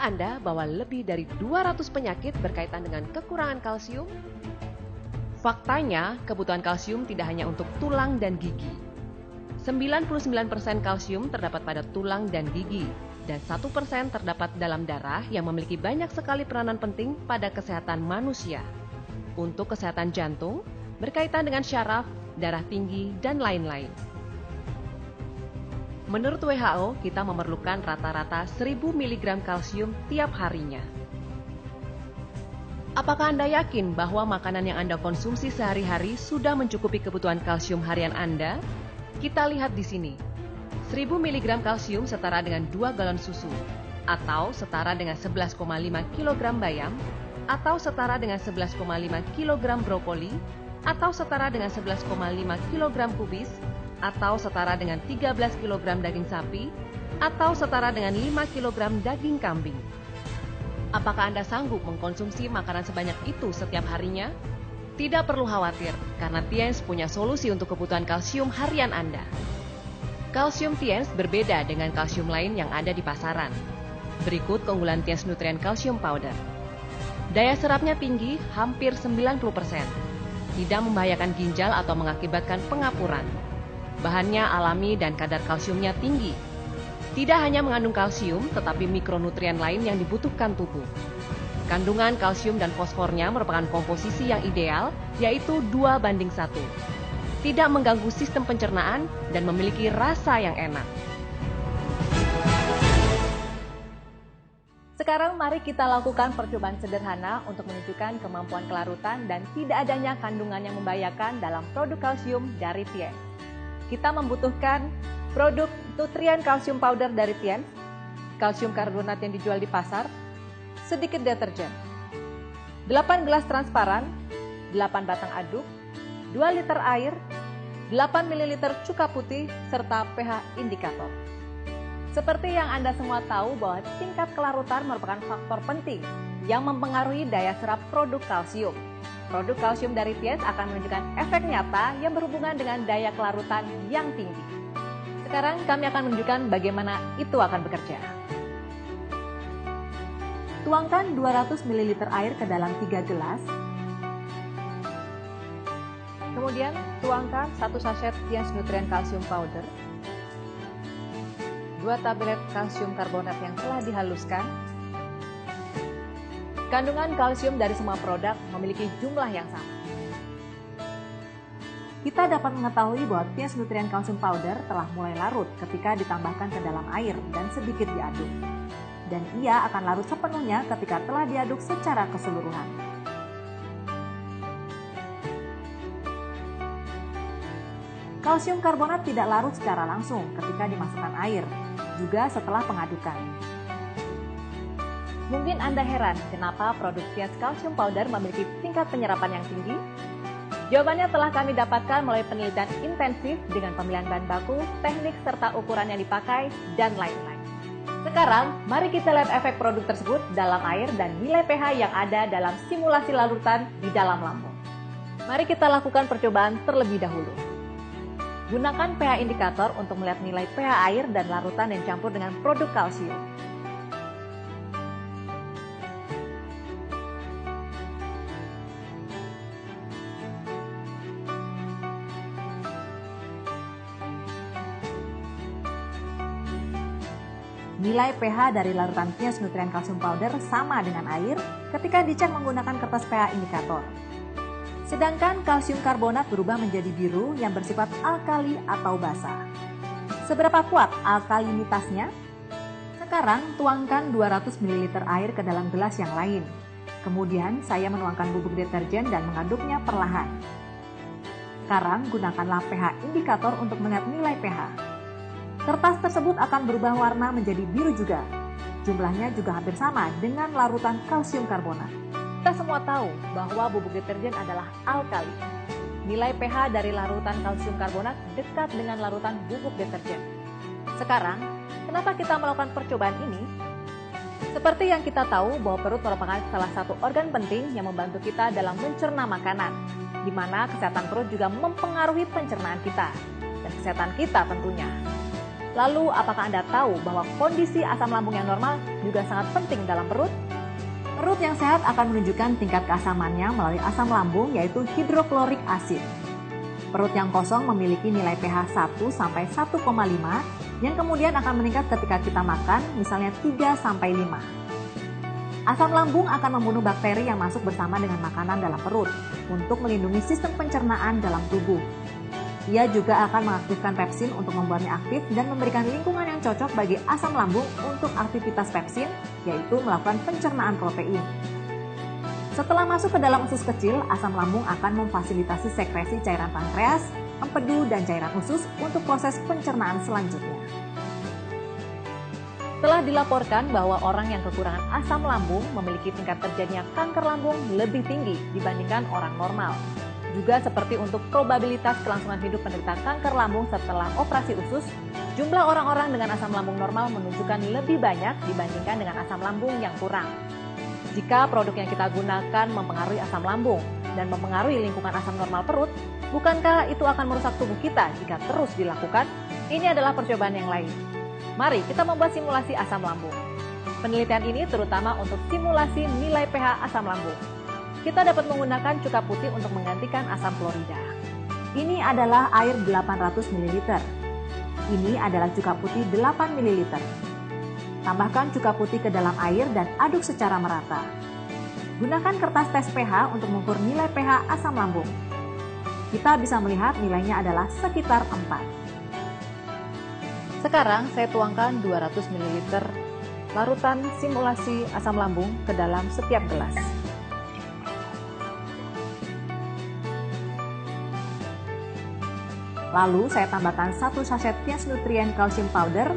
Tahukah Anda bahwa lebih dari 200 penyakit berkaitan dengan kekurangan kalsium? Faktanya, kebutuhan kalsium tidak hanya untuk tulang dan gigi. 99% kalsium terdapat pada tulang dan gigi, dan 1% terdapat dalam darah yang memiliki banyak sekali peranan penting pada kesehatan manusia. Untuk kesehatan jantung, berkaitan dengan syaraf, darah tinggi, dan lain-lain. Menurut WHO, kita memerlukan rata-rata 1000 mg kalsium tiap harinya. Apakah Anda yakin bahwa makanan yang Anda konsumsi sehari-hari sudah mencukupi kebutuhan kalsium harian Anda? Kita lihat di sini. 1000 mg kalsium setara dengan 2 galon susu, atau setara dengan 11,5 kg bayam, atau setara dengan 11,5 kg brokoli, atau setara dengan 11,5 kg kubis, atau setara dengan 13 kg daging sapi, atau setara dengan 5 kg daging kambing. Apakah Anda sanggup mengkonsumsi makanan sebanyak itu setiap harinya? Tidak perlu khawatir, karena Tiens punya solusi untuk kebutuhan kalsium harian Anda. Kalsium Tiens berbeda dengan kalsium lain yang ada di pasaran. Berikut keunggulan Tiens Nutrien Calcium Powder. Daya serapnya tinggi, hampir 90%. Tidak membahayakan ginjal atau mengakibatkan pengapuran. Bahannya alami dan kadar kalsiumnya tinggi. Tidak hanya mengandung kalsium, tetapi mikronutrien lain yang dibutuhkan tubuh. Kandungan kalsium dan fosfornya merupakan komposisi yang ideal, yaitu 2:1. Tidak mengganggu sistem pencernaan dan memiliki rasa yang enak. Sekarang mari kita lakukan percobaan sederhana untuk menunjukkan kemampuan kelarutan dan tidak adanya kandungan yang membahayakan dalam produk kalsium dari Tiens. Kita membutuhkan produk Nutrien Calcium Powder dari Tiens, kalsium karbonat yang dijual di pasar, sedikit deterjen, 8 gelas transparan, 8 batang aduk, 2 liter air, 8 ml cuka putih, serta pH indikator. Seperti yang Anda semua tahu bahwa tingkat kelarutan merupakan faktor penting yang mempengaruhi daya serap produk kalsium. Produk kalsium dari Tiens akan menunjukkan efek nyata yang berhubungan dengan daya kelarutan yang tinggi. Sekarang kami akan menunjukkan bagaimana itu akan bekerja. Tuangkan 200 ml air ke dalam 3 gelas. Kemudian tuangkan 1 sachet Tiens Nutrien Calcium Powder, 2 tablet kalsium karbonat yang telah dihaluskan. Kandungan kalsium dari semua produk memiliki jumlah yang sama. Kita dapat mengetahui bahwa Tiens Nutrien Calcium Powder telah mulai larut ketika ditambahkan ke dalam air dan sedikit diaduk. Dan ia akan larut sepenuhnya ketika telah diaduk secara keseluruhan. Kalsium karbonat tidak larut secara langsung ketika dimasukkan air, juga setelah pengadukan. Mungkin Anda heran kenapa produk Tiens Calcium Powder memiliki tingkat penyerapan yang tinggi? Jawabannya telah kami dapatkan melalui penelitian intensif dengan pemilihan bahan baku, teknik serta ukuran yang dipakai, dan lain-lain. Sekarang, mari kita lihat efek produk tersebut dalam air dan nilai pH yang ada dalam simulasi larutan di dalam lambung. Mari kita lakukan percobaan terlebih dahulu. Gunakan pH indikator untuk melihat nilai pH air dan larutan yang campur dengan produk kalsium. Nilai pH dari larutan Tiens Nutrien Calcium Powder sama dengan air ketika dicek menggunakan kertas pH indikator. Sedangkan kalsium karbonat berubah menjadi biru yang bersifat alkali atau basa. Seberapa kuat alkalinitasnya? Sekarang tuangkan 200 ml air ke dalam gelas yang lain. Kemudian saya menuangkan bubuk deterjen dan mengaduknya perlahan. Sekarang gunakanlah pH indikator untuk melihat nilai pH. Kertas tersebut akan berubah warna menjadi biru juga. Jumlahnya juga hampir sama dengan larutan kalsium karbonat. Kita semua tahu bahwa bubuk deterjen adalah alkali. Nilai pH dari larutan kalsium karbonat dekat dengan larutan bubuk deterjen. Sekarang, kenapa kita melakukan percobaan ini? Seperti yang kita tahu bahwa perut merupakan salah satu organ penting yang membantu kita dalam mencerna makanan, di mana kesehatan perut juga mempengaruhi pencernaan kita, dan kesehatan kita tentunya. Lalu, apakah Anda tahu bahwa kondisi asam lambung yang normal juga sangat penting dalam perut? Perut yang sehat akan menunjukkan tingkat keasamannya melalui asam lambung, yaitu hidroklorik asid. Perut yang kosong memiliki nilai pH 1 sampai 1,5 yang kemudian akan meningkat ketika kita makan, misalnya 3 sampai 5. Asam lambung akan membunuh bakteri yang masuk bersama dengan makanan dalam perut untuk melindungi sistem pencernaan dalam tubuh. Ia juga akan mengaktifkan pepsin untuk membuatnya aktif dan memberikan lingkungan yang cocok bagi asam lambung untuk aktivitas pepsin, yaitu melakukan pencernaan protein. Setelah masuk ke dalam usus kecil, asam lambung akan memfasilitasi sekresi cairan pankreas, empedu, dan cairan usus untuk proses pencernaan selanjutnya. Telah dilaporkan bahwa orang yang kekurangan asam lambung memiliki tingkat terjadinya kanker lambung lebih tinggi dibandingkan orang normal. Juga seperti untuk probabilitas kelangsungan hidup penderita kanker lambung setelah operasi usus, jumlah orang-orang dengan asam lambung normal menunjukkan lebih banyak dibandingkan dengan asam lambung yang kurang. Jika produk yang kita gunakan mempengaruhi asam lambung dan mempengaruhi lingkungan asam normal perut, bukankah itu akan merusak tubuh kita jika terus dilakukan? Ini adalah percobaan yang lain. Mari kita membuat simulasi asam lambung. Penelitian ini terutama untuk simulasi nilai pH asam lambung. Kita dapat menggunakan cuka putih untuk menggantikan asam klorida. Ini adalah air 800 ml. Ini adalah cuka putih 8 ml. Tambahkan cuka putih ke dalam air dan aduk secara merata. Gunakan kertas tes pH untuk mengukur nilai pH asam lambung. Kita bisa melihat nilainya adalah sekitar 4. Sekarang saya tuangkan 200 ml larutan simulasi asam lambung ke dalam setiap gelas. Lalu saya tambahkan 1 sachet Tiens Nutrien Calcium Powder,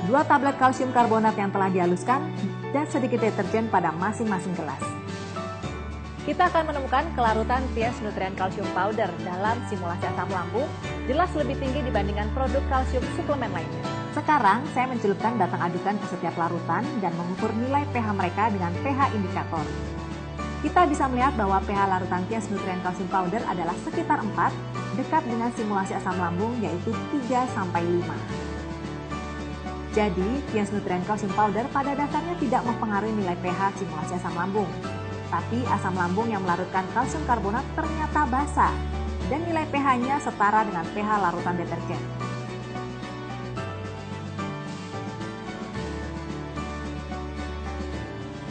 2 tablet kalsium karbonat yang telah dihaluskan, dan sedikit deterjen pada masing-masing gelas. Kita akan menemukan kelarutan Tiens Nutrien Calcium Powder dalam simulasi asam lambung jelas lebih tinggi dibandingkan produk kalsium suplemen lainnya. Sekarang, saya mencelupkan batang adukan ke setiap larutan dan mengukur nilai pH mereka dengan pH indikator. Kita bisa melihat bahwa pH larutan Tiens Nutrien Calcium Powder adalah sekitar 4, dekat dengan simulasi asam lambung yaitu 3-5. Jadi, Tiens Nutrien Calcium Powder pada dasarnya tidak mempengaruhi nilai pH simulasi asam lambung. Tapi asam lambung yang melarutkan kalsium karbonat ternyata basa, dan nilai pH-nya setara dengan pH larutan deterjen.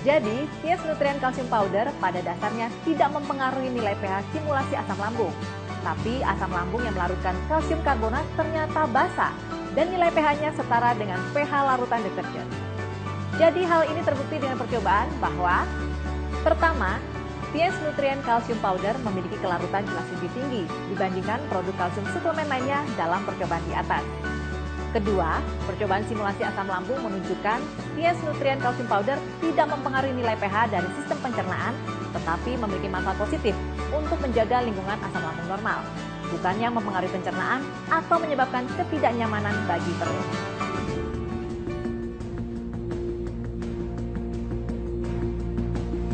Jadi, Tiens Nutrien Calcium Powder pada dasarnya tidak mempengaruhi nilai pH simulasi asam lambung. Tapi asam lambung yang melarutkan kalsium karbonat ternyata basa, dan nilai pH-nya setara dengan pH larutan deterjen. Jadi hal ini terbukti dengan percobaan bahwa pertama, Tiens Nutrien Calcium Powder memiliki kelarutan jelas lebih tinggi dibandingkan produk kalsium suplemen lainnya dalam percobaan di atas. Kedua, percobaan simulasi asam lambung menunjukkan Tiens Nutrien Calcium Powder tidak mempengaruhi nilai pH dari sistem pencernaan, tetapi memiliki manfaat positif untuk menjaga lingkungan asam lambung normal, bukannya mempengaruhi pencernaan atau menyebabkan ketidaknyamanan bagi perut.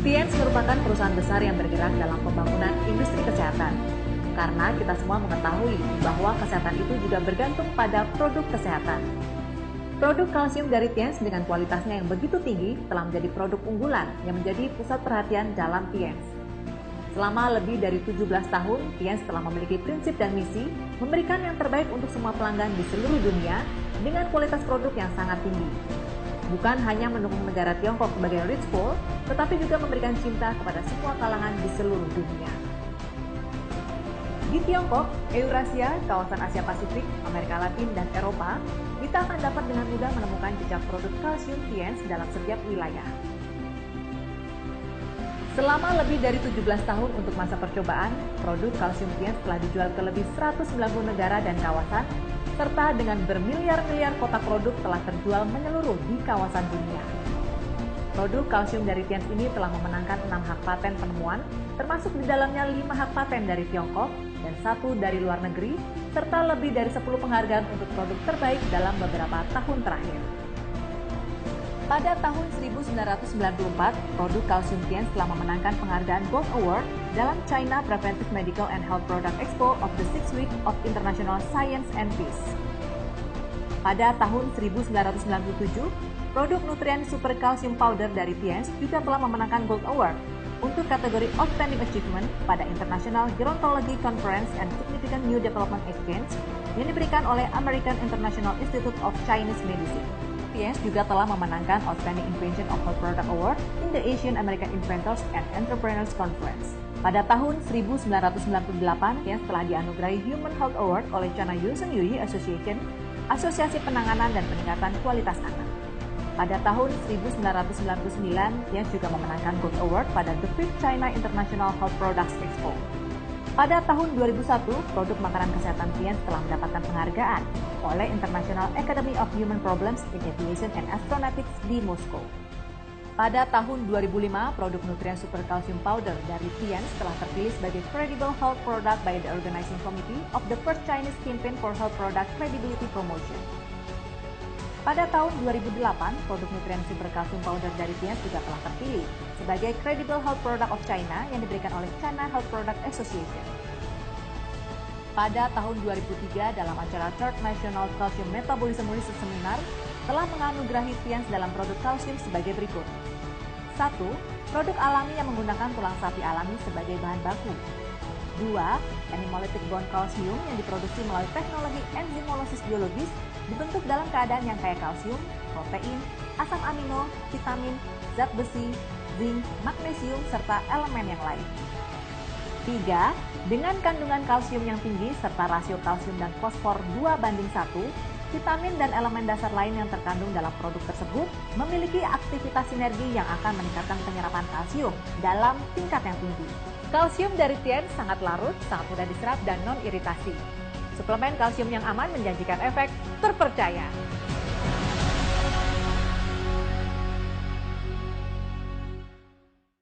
Tiens merupakan perusahaan besar yang bergerak dalam pembangunan industri kesehatan. Karena kita semua mengetahui bahwa kesehatan itu juga bergantung pada produk kesehatan. Produk kalsium dari Tiens dengan kualitasnya yang begitu tinggi telah menjadi produk unggulan yang menjadi pusat perhatian dalam Tiens. Selama lebih dari 17 tahun, Tiens telah memiliki prinsip dan misi memberikan yang terbaik untuk semua pelanggan di seluruh dunia dengan kualitas produk yang sangat tinggi. Bukan hanya mendukung negara Tiongkok sebagai rich poor, tetapi juga memberikan cinta kepada semua kalangan di seluruh dunia. Di Tiongkok, Eurasia, kawasan Asia Pasifik, Amerika Latin, dan Eropa, kita akan dapat dengan mudah menemukan jejak produk kalsium Tiens dalam setiap wilayah. Selama lebih dari 17 tahun untuk masa percobaan, produk kalsium Tiens telah dijual ke lebih 190 negara dan kawasan, serta dengan bermiliar-miliar kotak produk telah terjual menyeluruh di kawasan dunia. Produk kalsium dari Tiens ini telah memenangkan 6 hak paten penemuan, termasuk di dalamnya 5 hak paten dari Tiongkok dan 1 dari luar negeri, serta lebih dari 10 penghargaan untuk produk terbaik dalam beberapa tahun terakhir. Pada tahun 1994, produk kalsium Tiens telah memenangkan penghargaan Gold Award dalam China Preventive Medical and Health Product Expo of the 6th Week of International Science and Peace. Pada tahun 1997, produk nutrien super calcium powder dari Tiens juga telah memenangkan Gold Award untuk kategori Outstanding Achievement pada International Gerontology Conference and Significant New Development Exchange yang diberikan oleh American International Institute of Chinese Medicine. Tiens juga telah memenangkan Outstanding Invention of Health Product Award in the Asian American Inventors and Entrepreneurs Conference. Pada tahun 1998, Tiens telah dianugerahi Human Health Award oleh China Yusen Yui Association, Asosiasi Penanganan dan Peningkatan Kualitas Anak. Pada tahun 1999, Tiens juga memenangkan Gold Award pada The Fifth China International Health Products Expo. Pada tahun 2001, produk makanan kesehatan Tiens telah mendapatkan penghargaan oleh International Academy of Human Problems in Aviation and Astronautics di Moskow. Pada tahun 2005, produk nutrien super calcium powder dari Tiens telah terpilih sebagai Credible Health Product by the Organizing Committee of the First Chinese Campaign for Health Product Credibility Promotion. Pada tahun 2008, produk nutrien super calcium powder dari Tiens juga telah terpilih sebagai Credible Health Product of China yang diberikan oleh China Health Product Association. Pada tahun 2003, dalam acara Third National Calcium Metabolism Research Seminar, telah menganugerahi Tiens dalam produk kalsium sebagai berikut. 1. Produk alami yang menggunakan tulang sapi alami sebagai bahan baku. 2. Animalytic bond calcium yang diproduksi melalui teknologi enzimolosis biologis dibentuk dalam keadaan yang kaya kalsium, protein, asam amino, vitamin, zat besi, zinc, magnesium, serta elemen yang lain. 3. Dengan kandungan kalsium yang tinggi serta rasio kalsium dan fosfor 2:1, vitamin dan elemen dasar lain yang terkandung dalam produk tersebut memiliki aktivitas sinergi yang akan meningkatkan penyerapan kalsium dalam tingkat yang tinggi. Kalsium dari Tiens sangat larut, sangat mudah diserap dan non-iritasi. Suplemen kalsium yang aman menjanjikan efek terpercaya.